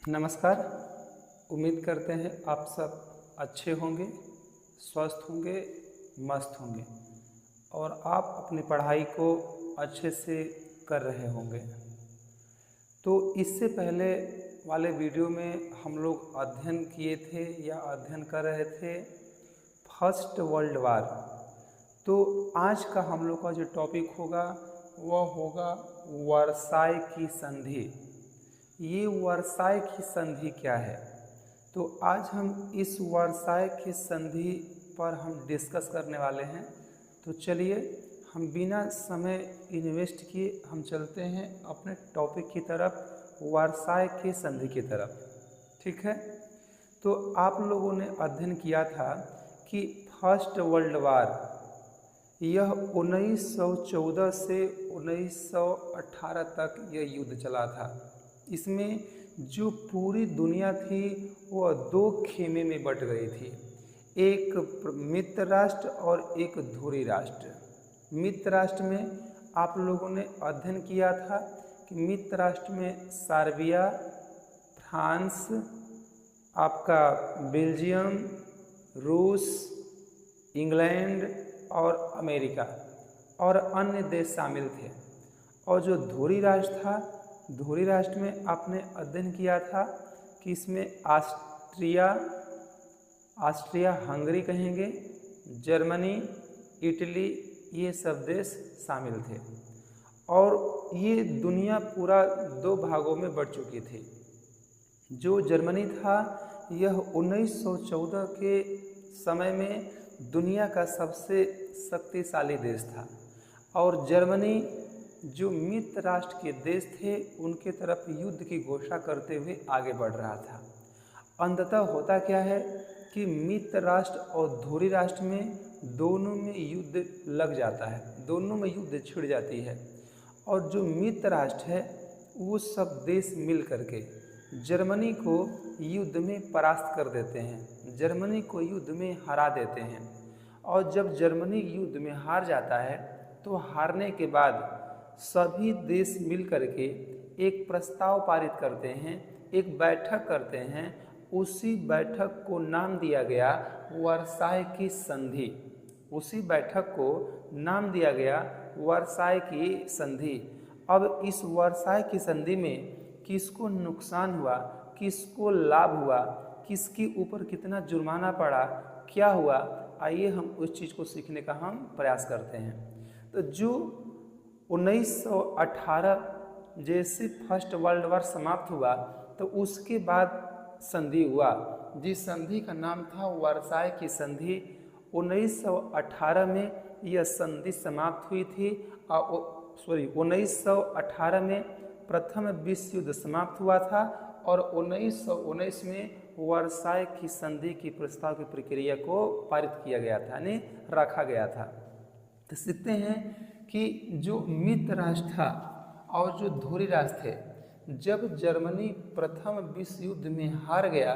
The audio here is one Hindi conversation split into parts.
नमस्कार। उम्मीद करते हैं आप सब अच्छे होंगे, स्वस्थ होंगे, मस्त होंगे और आप अपनी पढ़ाई को अच्छे से कर रहे होंगे। तो इससे पहले वाले वीडियो में हम लोग अध्ययन किए थे या अध्ययन कर रहे थे फर्स्ट वर्ल्ड वार। तो आज का हम लोग का जो टॉपिक होगा वह होगा वर्साई की संधि। ये वर्साई की संधि क्या है? तो आज हम इस वर्साई की संधि पर हम डिस्कस करने वाले हैं। तो चलिए हम बिना समय इन्वेस्ट किए हम चलते हैं अपने टॉपिक की तरफ, वर्साई की संधि की तरफ। ठीक है, तो आप लोगों ने अध्ययन किया था कि फर्स्ट वर्ल्ड वार यह 1914 से 1918 तक यह युद्ध चला था। इसमें जो पूरी दुनिया थी वह दो खेमे में बट गई थी, एक मित्र राष्ट्र और एक धुरी राष्ट्र। मित्र राष्ट्र में आप लोगों ने अध्ययन किया था कि मित्र राष्ट्र में सर्बिया, फ्रांस, आपका बेल्जियम, रूस, इंग्लैंड और अमेरिका और अन्य देश शामिल थे। और जो धुरी राष्ट्र था, धुरी राष्ट्र में आपने अध्ययन किया था कि इसमें ऑस्ट्रिया हंगरी कहेंगे, जर्मनी, इटली, ये सब देश शामिल थे। और ये दुनिया पूरा दो भागों में बट चुकी थी। जो जर्मनी था यह 1914 के समय में दुनिया का सबसे शक्तिशाली देश था और जर्मनी जो मित्र राष्ट्र के देश थे उनके तरफ युद्ध की घोषणा करते हुए आगे बढ़ रहा था। अंततः होता क्या है कि मित्र राष्ट्र और धुरी राष्ट्र में दोनों में युद्ध लग जाता है, दोनों में युद्ध छिड़ जाती है। और जो मित्र राष्ट्र है वो सब देश मिल करके जर्मनी को युद्ध में परास्त कर देते हैं, जर्मनी को युद्ध में हरा देते हैं। और जब जर्मनी युद्ध में हार जाता है तो हारने के बाद सभी देश मिल करके एक प्रस्ताव पारित करते हैं, एक बैठक करते हैं। उसी बैठक को नाम दिया गया वर्साई की संधि। उसी बैठक को नाम दिया गया वर्साई की संधि। अब इस वर्साई की संधि में किसको नुकसान हुआ, किसको लाभ हुआ, किसके ऊपर कितना जुर्माना पड़ा, क्या हुआ, आइए हम उस चीज़ को सीखने का हम प्रयास करते हैं। तो जो 1918 जैसे फर्स्ट वर्ल्ड वार समाप्त हुआ तो उसके बाद संधि हुआ, जिस संधि का नाम था वर्साई की संधि। 1918 में यह संधि समाप्त हुई थी। 1918 में प्रथम विश्व युद्ध समाप्त हुआ था और 1919 में वर्साई की संधि की प्रस्ताव की प्रक्रिया को पारित किया गया था, यानी रखा गया था। तो सीखते हैं कि जो मित्र राष्ट्र था और जो धुरी राष्ट्र थे, जब जर्मनी प्रथम विश्व युद्ध में हार गया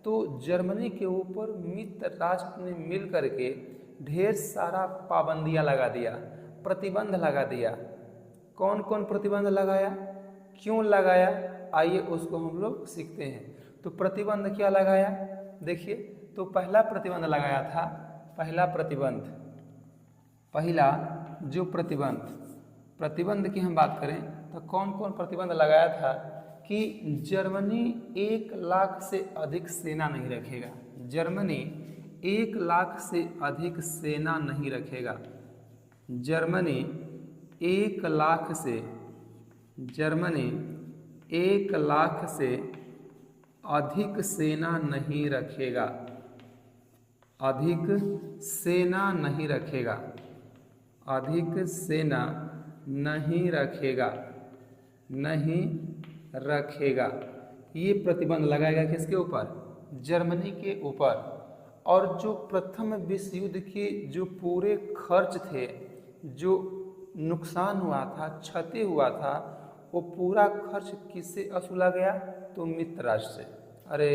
तो जर्मनी के ऊपर मित्र राष्ट्र ने मिल करके ढेर सारा पाबंदियां लगा दिया, प्रतिबंध लगा दिया। कौन कौन प्रतिबंध लगाया, क्यों लगाया, आइए उसको हम लोग सीखते हैं। तो प्रतिबंध क्या लगाया, देखिए। तो पहला प्रतिबंध लगाया था, पहला जो प्रतिबंध की हम बात करें तो कौन कौन प्रतिबंध लगाया था कि जर्मनी 1 लाख से अधिक सेना नहीं रखेगा। जर्मनी 1 लाख से अधिक सेना नहीं रखेगा। जर्मनी 1 लाख से अधिक सेना नहीं रखेगा, अधिक सेना नहीं रखेगा, अधिक सेना नहीं रखेगा। ये प्रतिबंध लगाएगा किसके ऊपर, जर्मनी के ऊपर। और जो प्रथम विश्व युद्ध के जो पूरे खर्च थे, जो नुकसान हुआ था, क्षति हुआ था, वो पूरा खर्च किससे वसूला गया, तो मित्र राष्ट्र से, अरे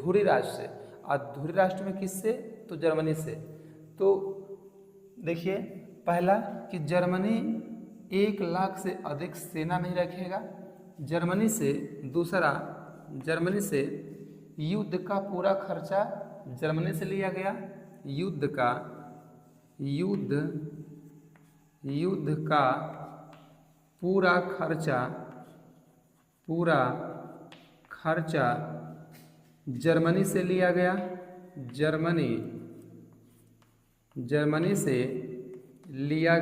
धुरी राष्ट्र से। और धुरी राष्ट्र में किससे, तो जर्मनी से। तो देखिए, पहला कि जर्मनी 1 लाख से अधिक सेना नहीं रखेगा जर्मनी से। दूसरा जर्मनी से युद्ध का पूरा खर्चा जर्मनी से लिया गया। युद्ध का पूरा खर्चा जर्मनी से लिया गया। जर्मनी से लिया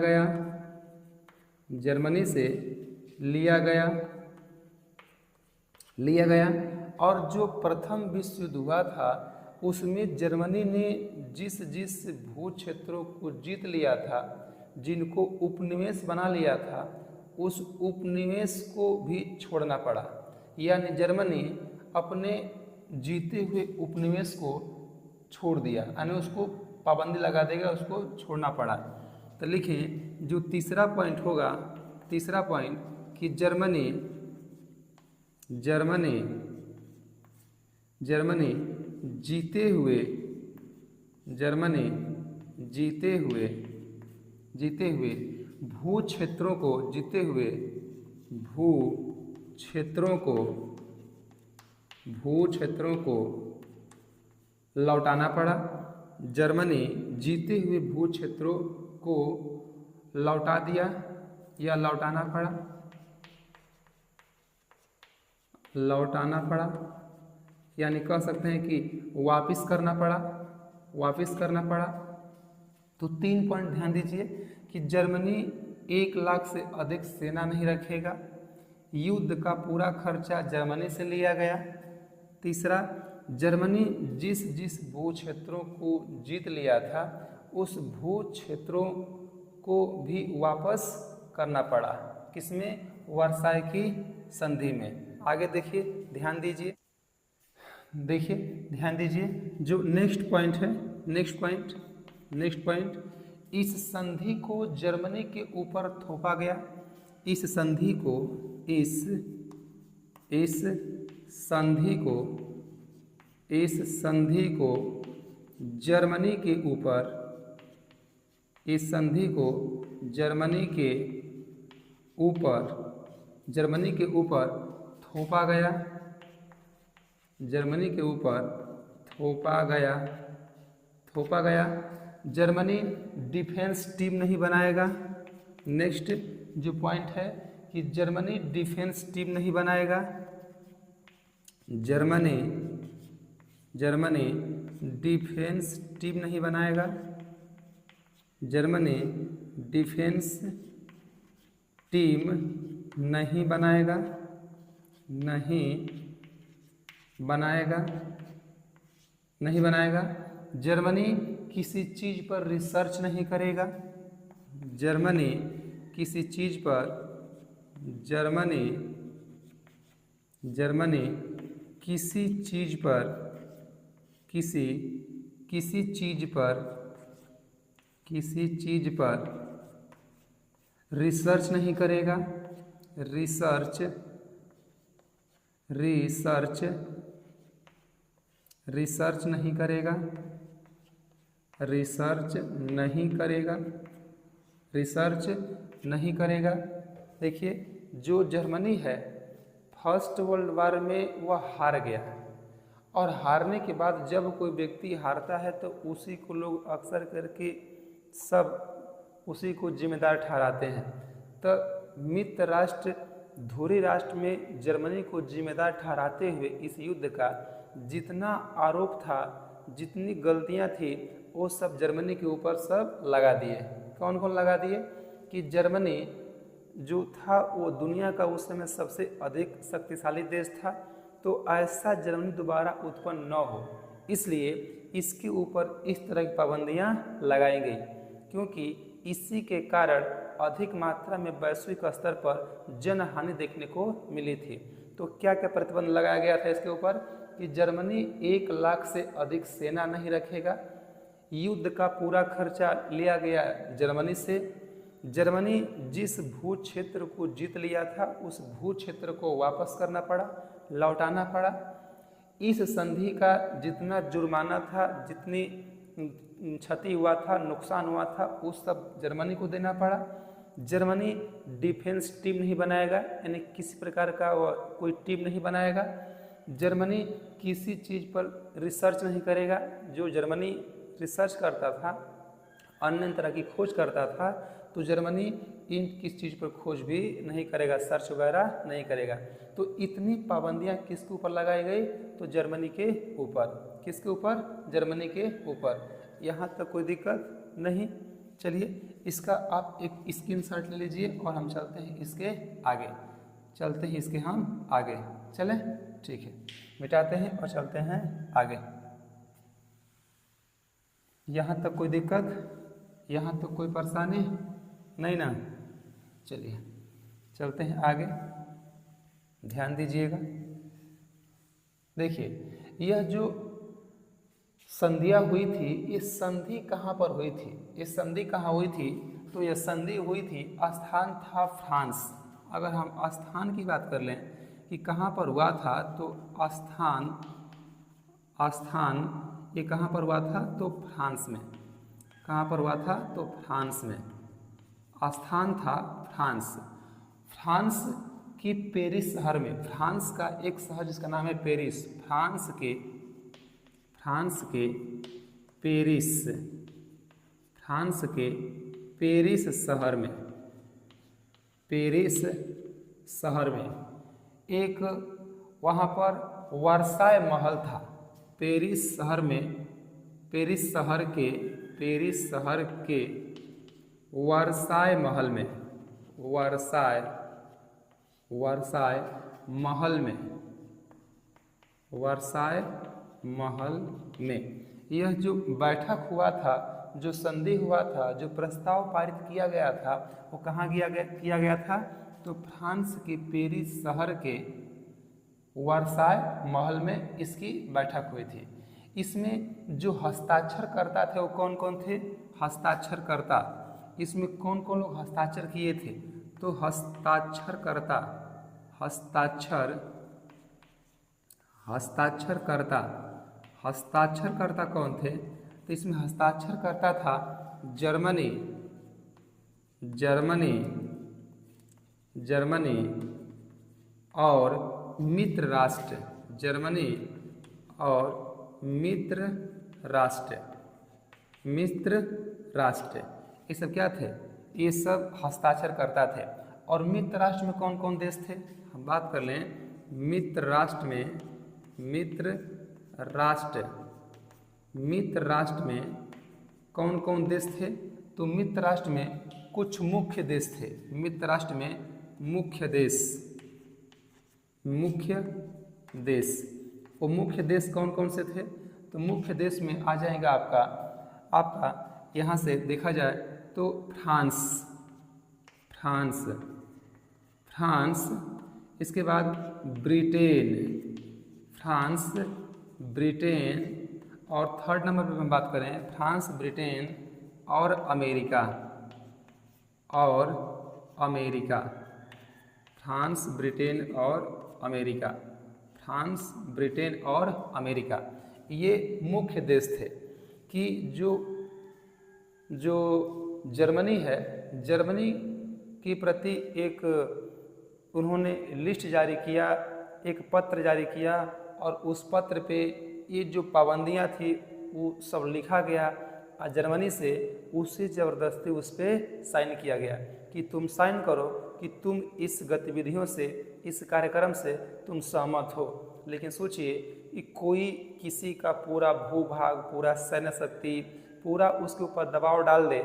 गया। और जो प्रथम विश्व युद्ध हुआ था उसमें जर्मनी ने जिस भू क्षेत्रों को जीत लिया था, जिनको उपनिवेश बना लिया था, उस उपनिवेश को भी छोड़ना पड़ा। यानी जर्मनी अपने जीते हुए उपनिवेश को छोड़ दिया, यानी उसको पाबंदी लगा देगा, उसको छोड़ना पड़ा। तो लिखें जो तीसरा पॉइंट होगा, तीसरा पॉइंट कि जर्मनी जीते हुए भू क्षेत्रों को लौटाना पड़ा। जर्मनी जीते हुए भू क्षेत्रों को लौटा दिया या लौटाना पड़ा, यानी कह सकते हैं कि वापस करना पड़ा। तो 3 पॉइंट ध्यान दीजिए कि जर्मनी 1 लाख से अधिक सेना नहीं रखेगा। युद्ध का पूरा खर्चा जर्मनी से लिया गया। तीसरा, जर्मनी जिस भू क्षेत्रों को जीत लिया था उस भू क्षेत्रों को भी वापस करना पड़ा। किसमें? वर्साय की संधि में। आगे देखिए, ध्यान दीजिए, जो नेक्स्ट पॉइंट इस संधि को जर्मनी के ऊपर थोपा गया। इस संधि को जर्मनी के ऊपर थोपा गया। जर्मनी डिफेंस टीम नहीं बनाएगा। नेक्स्ट जो पॉइंट है कि जर्मनी डिफेंस टीम नहीं बनाएगा। जर्मनी डिफेंस टीम नहीं बनाएगा। जर्मनी डिफेंस टीम नहीं बनाएगा। जर्मनी किसी चीज़ पर रिसर्च नहीं करेगा। जर्मनी किसी चीज़ पर रिसर्च नहीं करेगा। रिसर्च नहीं करेगा। देखिए, जो जर्मनी है फर्स्ट वर्ल्ड वार में वह हार गया, और हारने के बाद जब कोई व्यक्ति हारता है तो उसी को लोग अक्सर करके सब उसी को जिम्मेदार ठहराते हैं। तो मित्र राष्ट्र धुरी राष्ट्र में जर्मनी को जिम्मेदार ठहराते हुए इस युद्ध का जितना आरोप था, जितनी गलतियां थी, वो सब जर्मनी के ऊपर सब लगा दिए। कौन लगा दिए? कि जर्मनी जो था वो दुनिया का उस समय सबसे अधिक शक्तिशाली देश था, तो ऐसा जर्मनी दोबारा उत्पन्न न हो, इसलिए इसके ऊपर इस तरह की पाबंदियां लगाई गई, क्योंकि इसी के कारण अधिक मात्रा में वैश्विक स्तर पर जनहानि देखने को मिली थी। तो क्या क्या प्रतिबंध लगाया गया था इसके ऊपर? कि जर्मनी 1 लाख से अधिक सेना नहीं रखेगा। युद्ध का पूरा खर्चा लिया गया जर्मनी से। जर्मनी जिस भू क्षेत्र को जीत लिया था उस भू क्षेत्र को वापस करना पड़ा, लौटाना पड़ा। इस संधि का जितना जुर्माना था, जितनी क्षति हुआ था, नुकसान हुआ था, उस सब जर्मनी को देना पड़ा। जर्मनी डिफेंस टीम नहीं बनाएगा, यानी किसी प्रकार का कोई टीम नहीं बनाएगा। जर्मनी किसी चीज़ पर रिसर्च नहीं करेगा। जो जर्मनी रिसर्च करता था, अन्य तरह की खोज करता था, तो जर्मनी इन किस चीज़ पर खोज भी नहीं करेगा, सर्च वगैरह नहीं करेगा। तो इतनी पाबंदियां किसके ऊपर लगाई गई? तो जर्मनी के ऊपर। किसके ऊपर? जर्मनी के ऊपर। यहाँ तक कोई दिक्कत नहीं। चलिए इसका आप एक स्क्रीनशॉट ले लीजिए और हम चलते हैं इसके आगे। चलते हैं इसके हम आगे। चलें, ठीक है, मिटाते हैं और चलते हैं आगे। यहाँ तक कोई दिक्कत? यहाँ तक कोई परेशानी नहीं ना? चलिए चलते हैं आगे, ध्यान दीजिएगा। देखिए यह जो संधियाँ हुई थी, ये संधि कहाँ पर हुई थी? ये संधि कहाँ हुई थी? तो यह संधि हुई थी, स्थान था फ्रांस। अगर हम स्थान की बात कर लें कि कहाँ पर हुआ था, तो स्थान ये कहाँ पर हुआ था? तो फ्रांस में। कहाँ पर हुआ था? तो फ्रांस में। स्थान था फ्रांस। फ्रांस की पेरिस शहर में। फ्रांस का एक शहर जिसका नाम है पेरिस। फ्रांस के पेरिस शहर में एक वहाँ पर वर्साय महल था। पेरिस शहर के वर्साय महल में यह जो बैठक हुआ था, जो संधि हुआ था, जो प्रस्ताव पारित किया गया था, वो कहाँ किया गया था? तो फ्रांस के पेरिस शहर के वर्साय महल में इसकी बैठक हुई थी। इसमें जो हस्ताक्षरकर्ता थे वो कौन कौन थे? हस्ताक्षरकर्ता। इसमें कौन कौन लोग हस्ताक्षर किए थे? तो हस्ताक्षरकर्ता कौन थे? तो इसमें हस्ताक्षरकर्ता था जर्मनी और मित्र राष्ट्र। ये सब क्या थे? ये सब हस्ताक्षर करता थे। और मित्र राष्ट्र में कौन कौन देश थे? हम बात कर लें मित्र राष्ट्र में कौन कौन देश थे? तो मित्र राष्ट्र में कुछ मुख्य देश थे। मित्र राष्ट्र में मुख्य देश कौन कौन से थे? तो मुख्य देश में आ जाएगा आपका यहाँ से देखा जाए तो फ्रांस, इसके बाद ब्रिटेन, और थर्ड नंबर पे हम बात करें फ्रांस, ब्रिटेन और अमेरिका। फ्रांस, ब्रिटेन और अमेरिका ये मुख्य देश थे। कि जो जर्मनी है, जर्मनी के प्रति एक उन्होंने लिस्ट जारी किया, एक पत्र जारी किया, और उस पत्र पे ये जो पाबंदियां थी वो सब लिखा गया जर्मनी से। उससे ज़बरदस्ती उस पर साइन किया गया कि तुम साइन करो कि तुम इस गतिविधियों से, इस कार्यक्रम से तुम सहमत हो। लेकिन सोचिए कि कोई किसी का पूरा भूभाग, पूरा सैन्य शक्ति, पूरा उसके ऊपर दबाव डाल दे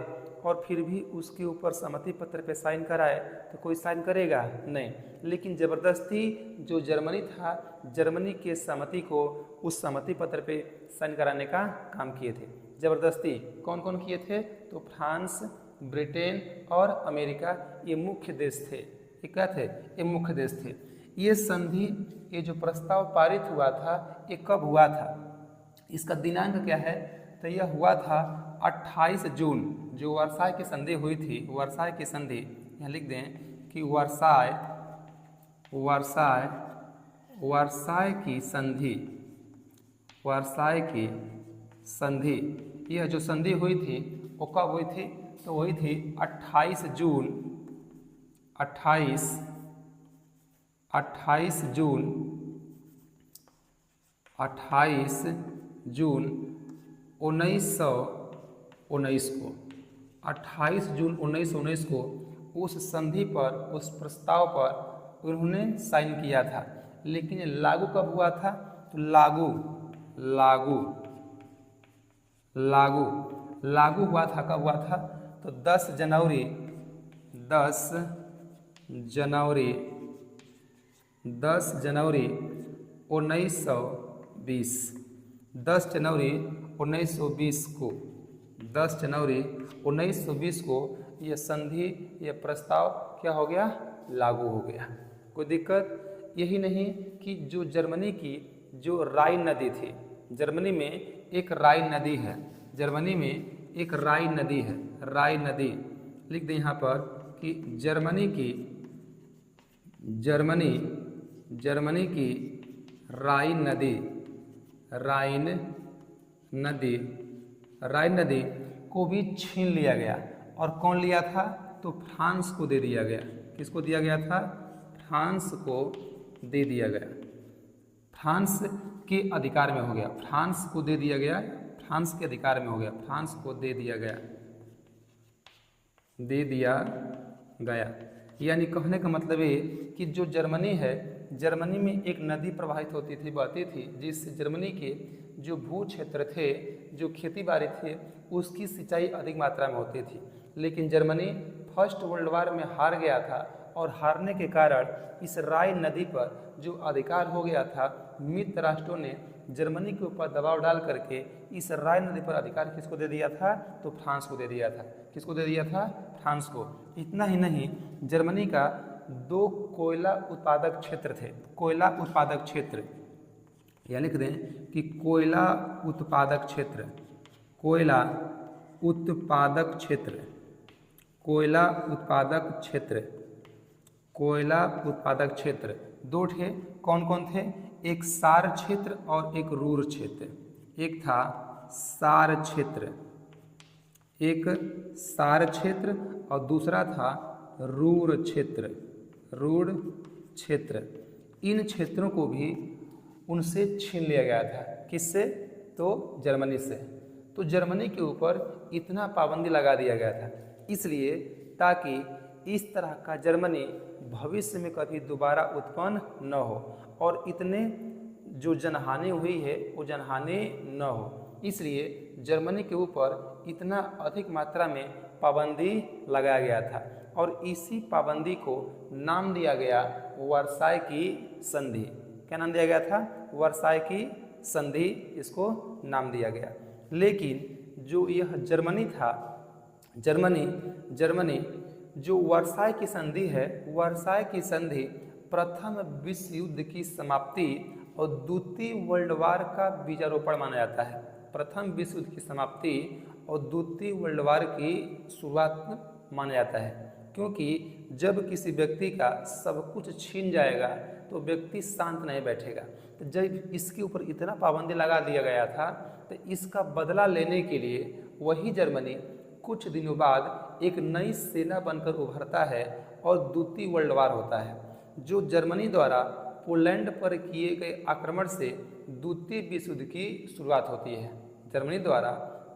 और फिर भी उसके ऊपर सहमति पत्र पे साइन कराए, तो कोई साइन करेगा? नहीं। लेकिन ज़बरदस्ती जो जर्मनी था, जर्मनी के सहमति को उस सहमति पत्र पे साइन कराने का काम किए थे। ज़बरदस्ती कौन कौन किए थे? तो फ्रांस, ब्रिटेन और अमेरिका ये मुख्य देश थे। ये क्या थे? ये मुख्य देश थे। ये संधि, ये जो प्रस्ताव पारित हुआ था, ये कब हुआ था? इसका दिनांक क्या है? तो यह हुआ था 28 जून। जो वर्साय की संधि हुई थी, वर्साय की संधि, यहाँ लिख दें कि वर्साय की संधि, यह जो संधि हुई थी वो कब हुई थी? तो वही थी 28 जून 28 जून 1919 को, 28 जून 1919 को उस संधि पर, उस प्रस्ताव पर उन्होंने साइन किया था। लेकिन लागू कब हुआ था? तो लागू हुआ था, कब हुआ था? तो 10 जनवरी 1920, 10 जनवरी 1920 को, 10 जनवरी 1920 को यह संधि, यह प्रस्ताव क्या हो गया? लागू हो गया। कोई दिक्कत? यही नहीं कि जो जर्मनी की जो राइन नदी थी, जर्मनी में एक राइन नदी है, जर्मनी में एक राइन नदी है, राइन नदी लिख दें यहाँ पर कि जर्मनी की राइन नदी को भी छीन लिया गया। और कौन लिया था? तो फ्रांस को दे दिया गया। किसको दिया गया था? फ्रांस को दे दिया गया, फ्रांस के अधिकार में हो गया, फ्रांस को दे दिया गया, फ्रांस के अधिकार में हो गया, फ्रांस को दे दिया गया। यानी कहने का मतलब ये कि जो जर्मनी है, जर्मनी में एक नदी प्रवाहित होती थी, बहती थी, जिससे जर्मनी के जो भू क्षेत्र थे, जो खेती बाड़ी थे, उसकी सिंचाई अधिक मात्रा में होती थी। लेकिन जर्मनी फर्स्ट वर्ल्ड वार में हार गया था और हारने के कारण इस राइन नदी पर जो अधिकार हो गया था, मित्र राष्ट्रों ने जर्मनी के ऊपर दबाव डाल करके इस राइन नदी पर अधिकार किसको दे दिया था? तो फ्रांस को दे दिया था। किसको दे दिया था? फ्रांस को। इतना ही नहीं, जर्मनी का 2 कोयला उत्पादक क्षेत्र थे, कोयला उत्पादक क्षेत्र, या लिख दें कि कोयला उत्पादक क्षेत्र, कोयला उत्पादक क्षेत्र, कोयला उत्पादक क्षेत्र, कोयला उत्पादक क्षेत्र 2 थे। कौन कौन थे? एक सार क्षेत्र और एक रूर क्षेत्र। एक था सार क्षेत्र, एक सार क्षेत्र और दूसरा था रूर क्षेत्र, रूर क्षेत्र। इन क्षेत्रों को भी उनसे छीन लिया गया था। किससे? तो जर्मनी से। तो जर्मनी के ऊपर इतना पाबंदी लगा दिया गया था, इसलिए ताकि इस तरह का जर्मनी भविष्य में कभी दोबारा उत्पन्न न हो और इतने जो जनहानि हुई है वो जनहानि न हो। इसलिए जर्मनी के ऊपर इतना अधिक मात्रा में पाबंदी लगाया गया था और इसी पाबंदी को नाम दिया गया वर्साई की संधि। क्या नाम दिया गया था? वर्साई की संधि, इसको नाम दिया गया। लेकिन जो यह जर्मनी था, जर्मनी जो वर्साई की संधि है, वर्साई की संधि प्रथम विश्व युद्ध की समाप्ति और द्वितीय वर्ल्ड वार का बीजारोपण माना जाता है। प्रथम विश्व युद्ध की समाप्ति और द्वितीय वर्ल्ड वार की शुरुआत माना जाता है, क्योंकि जब किसी व्यक्ति का सब कुछ छीन जाएगा तो व्यक्ति शांत नहीं बैठेगा। तो जब इसके ऊपर इतना पाबंदी लगा दिया गया था, तो इसका बदला लेने के लिए वही जर्मनी कुछ दिनों बाद एक नई सेना बनकर उभरता है और द्वितीय वर्ल्ड वार होता है। जो जर्मनी द्वारा पोलैंड पर किए गए आक्रमण से द्वितीय विश्व युद्ध की शुरुआत होती है। जर्मनी द्वारा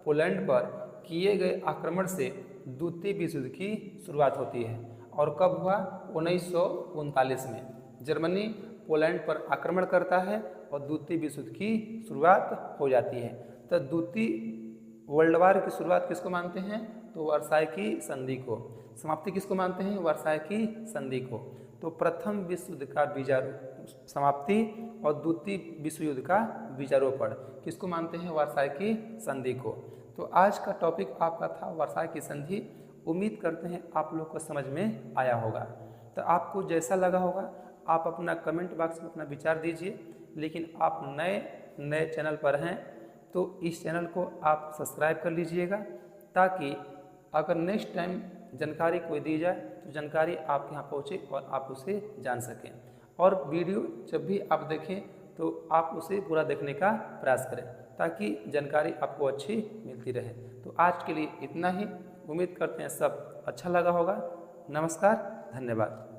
पोलैंड पर किए गए आक्रमण से द्वितीय विश्व युद्ध की शुरुआत होती है। और कब हुआ? 1939 में जर्मनी पोलैंड पर आक्रमण करता है और द्वितीय विश्व युद्ध की शुरुआत हो जाती है। तो द्वितीय वर्ल्ड वार की शुरुआत किसको मानते हैं? तो वर्साई की संधि को। समाप्ति किसको मानते हैं? वर्साई की संधि को। तो प्रथम विश्व युद्ध का समाप्ति और द्वितीय विश्व युद्ध का बीजारोपण किसको मानते हैं? वर्साई की संधि को। तो आज का टॉपिक आपका था वर्साई की संधि। उम्मीद करते हैं आप लोग को समझ में आया होगा। तो आपको जैसा लगा होगा आप अपना कमेंट बॉक्स में अपना विचार दीजिए। लेकिन आप नए चैनल पर हैं तो इस चैनल को आप सब्सक्राइब कर लीजिएगा, ताकि अगर नेक्स्ट टाइम जानकारी कोई दी जाए तो जानकारी आपके यहाँ पहुँचे और आप उसे जान सकें। और वीडियो जब भी आप देखें तो आप उसे पूरा देखने का प्रयास करें, ताकि जानकारी आपको अच्छी मिलती रहे। तो आज के लिए इतना ही। उम्मीद करते हैं सब अच्छा लगा होगा। नमस्कार, धन्यवाद।